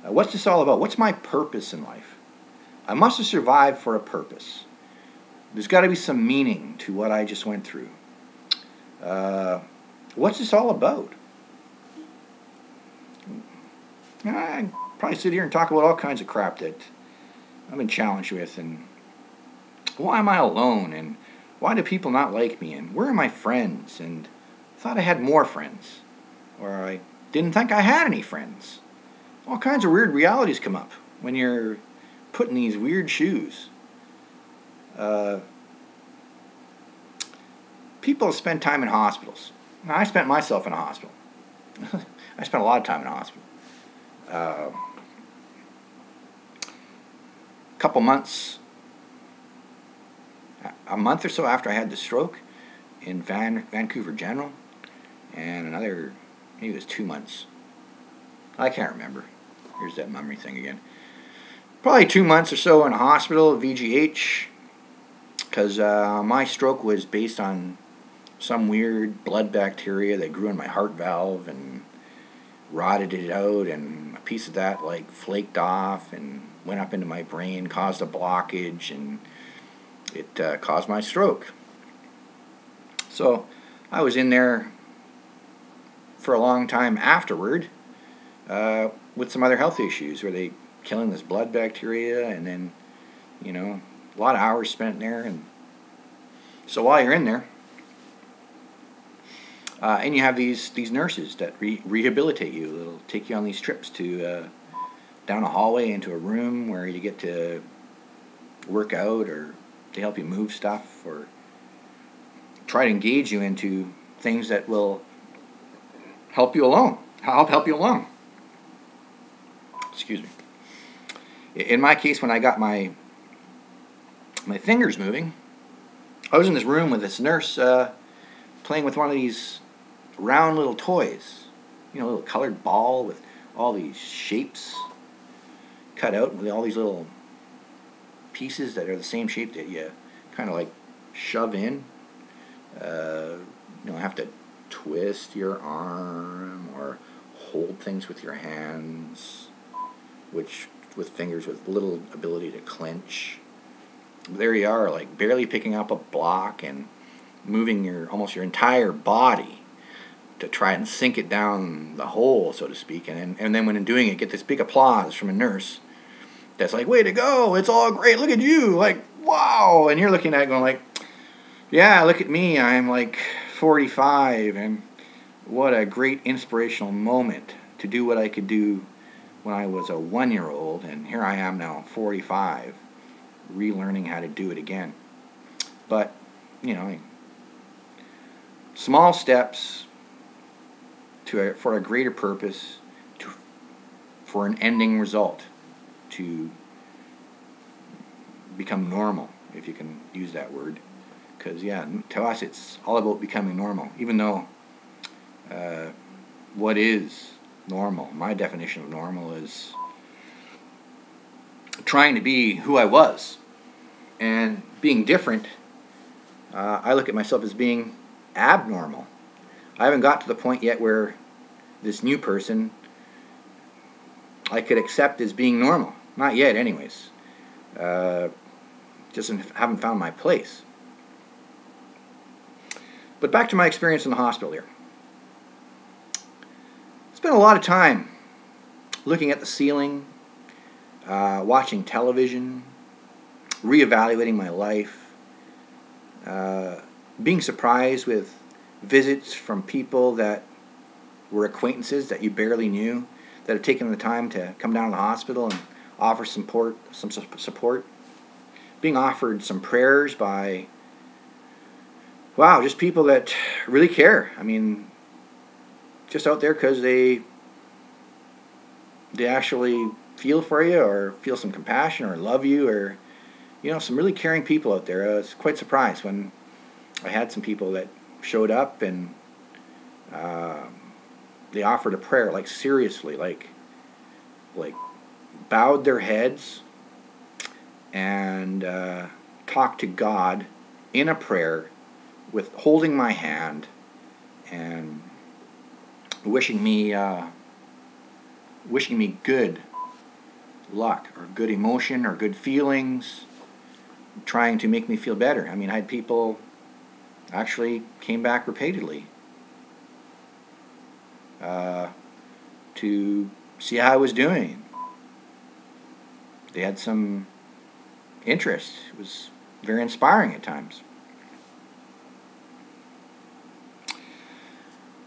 What's this all about? What's my purpose in life? I must have survived for a purpose. There's got to be some meaning to what I just went through. What's this all about? I probably sit here and talk about all kinds of crap that I've been challenged with, and why am I alone, and why do people not like me, and where are my friends, and I thought I had more friends, or I didn't think I had any friends. All kinds of weird realities come up when you're put in these weird shoes. People spend time in hospitals. Now, I spent myself in a hospital. I spent a lot of time in a hospital. Couple months, a month or so after I had the stroke in Vancouver General, and another, maybe it was 2 months. I can't remember. Here's that memory thing again. Probably 2 months or so in a hospital, VGH, because my stroke was based on some weird blood bacteria that grew in my heart valve and rotted it out, and a piece of that like flaked off and went up into my brain, caused a blockage, and it caused my stroke. So I was in there for a long time afterward with some other health issues where they killing this blood bacteria, and then, you know, a lot of hours spent there. And so while you're in there, and you have these nurses that rehabilitate you. They'll take you on these trips to down a hallway into a room where you get to work out, or they help you move stuff, or try to engage you into things that will help you along. Help you along. Excuse me. In my case, when I got my fingers moving, I was in this room with this nurse playing with one of these round little toys, you know, a little colored ball with all these shapes cut out with all these little pieces that are the same shape that you kind of like shove in. You know, have to twist your arm or hold things with your hands, which with fingers with little ability to clench. There you are, like barely picking up a block and moving almost your entire body to try and sink it down the hole, so to speak. And then when doing it, get this big applause from a nurse that's like, way to go, it's all great, look at you, like, wow. And you're looking at it going like, yeah, look at me, I'm like 45, and what a great inspirational moment to do what I could do when I was a 1-year-old, and here I am now, 45, relearning how to do it again. But, you know, small steps for a greater purpose, for an ending result, to become normal, if you can use that word. Because, yeah, to us it's all about becoming normal, even though what is normal? My definition of normal is trying to be who I was. And being different, I look at myself as being abnormal. I haven't got to the point yet where this new person I could accept as being normal. Not yet, anyways. Just haven't found my place. But back to my experience in the hospital here. Spent a lot of time looking at the ceiling, watching television, reevaluating my life, being surprised with visits from people that were acquaintances that you barely knew, that have taken the time to come down to the hospital and offer some support, being offered some prayers by, wow, just people that really care. I mean, just out there because they actually feel for you, or feel some compassion, or love you, or, you know, some really caring people out there. I was quite surprised when I had some people that showed up and they offered a prayer, like seriously, like bowed their heads and talked to God in a prayer, with holding my hand and wishing me good luck or good emotion or good feelings, trying to make me feel better. I mean, I had people actually came back repeatedly to see how I was doing. They had some interest. It was very inspiring at times. In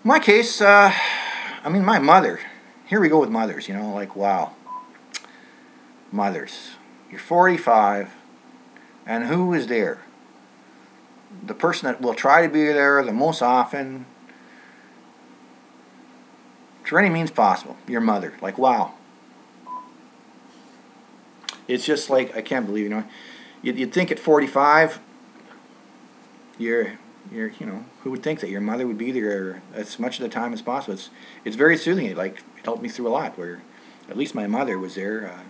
my case, my mother. Here we go with mothers, like, wow. Mothers. You're 45, and who is there? The person that will try to be there the most often, for any means possible. Your mother. Like, wow. It's just like, I can't believe, you'd think at 45, you're, who would think that your mother would be there as much of the time as possible? It's very soothing. It helped me through a lot, where at least my mother was there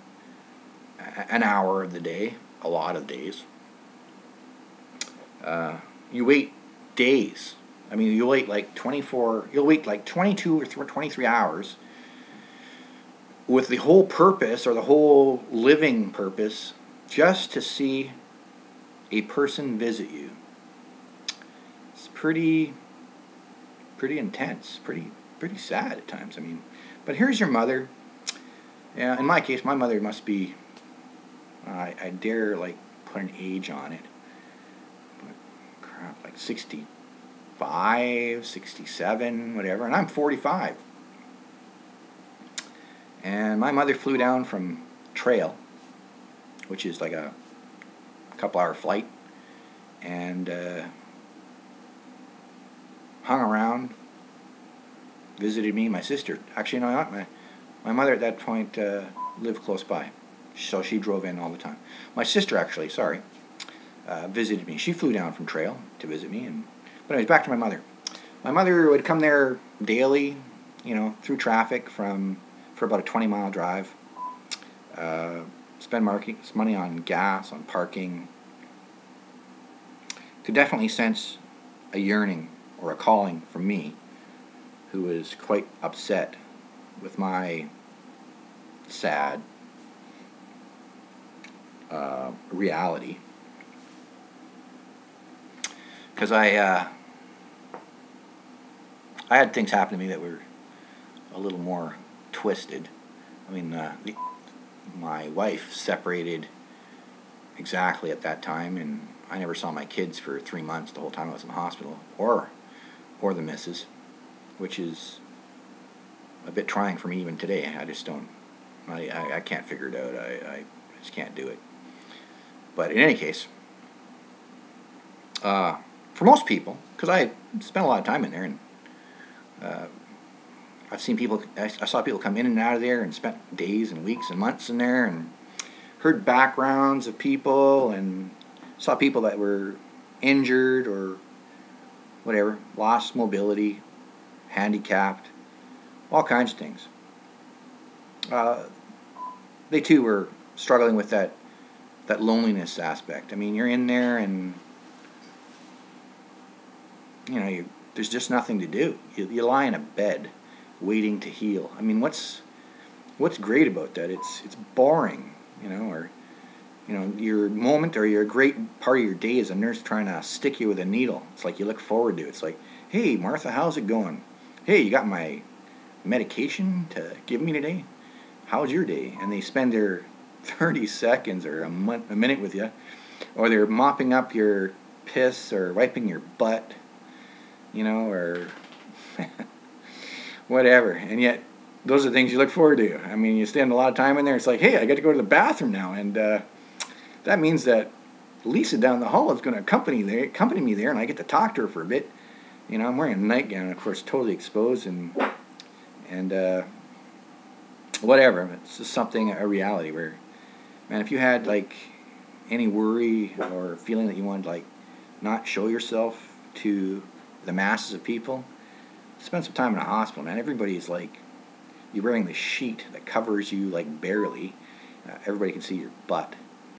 an hour of the day, a lot of days. You wait days. I mean, you'll wait like 22 or 23 hours with the whole purpose, or the whole living purpose, just to see a person visit you. It's pretty intense, pretty sad at times. I mean, but here's your mother. Yeah, in my case, my mother must be, I dare put an age on it, but crap, like 65, 67, whatever, and I'm 45. And my mother flew down from Trail, which is like a couple-hour flight, and hung around, visited me. My sister, actually, no, not my mother at that point lived close by, so she drove in all the time. My sister, actually, visited me. She flew down from Trail to visit me, but anyways, back to my mother. My mother would come there daily, through traffic for about a 20-mile drive. Spend money on gas, on parking. Could definitely sense a yearning or a calling from me, who was quite upset with my sad reality. Because I had things happen to me that were a little more twisted. I mean, my wife separated exactly at that time, and I never saw my kids for 3 months, the whole time I was in the hospital, or the missus, which is a bit trying for me even today. I just don't, I can't figure it out. I just can't do it. But in any case, for most people, because I spent a lot of time in there, and I saw people come in and out of there and spent days and weeks and months in there, and heard backgrounds of people, and saw people that were injured or whatever, lost mobility, handicapped, all kinds of things. They too were struggling with that loneliness aspect. I mean, you're in there, and there's just nothing to do. You lie in a bed waiting to heal. I mean, what's great about that? It's boring, or your moment or your great part of your day is a nurse trying to stick you with a needle. It's like you look forward to it. It's like, hey, Martha, how's it going? Hey, you got my medication to give me today? How's your day? And they spend their 30 seconds or a minute with you, or they're mopping up your piss or wiping your butt, or whatever. And yet, those are things you look forward to. I mean, you spend a lot of time in there. It's like, hey, I got to go to the bathroom now, and that means that Lisa down the hall is going to accompany me there, and I get to talk to her for a bit. I'm wearing a nightgown, of course, totally exposed, and whatever. It's just a reality where, man, if you had any worry or feeling that you wanted to not show yourself to the masses of people, spend some time in a hospital, man. Everybody's you're wearing the sheet that covers you barely. Everybody can see your butt.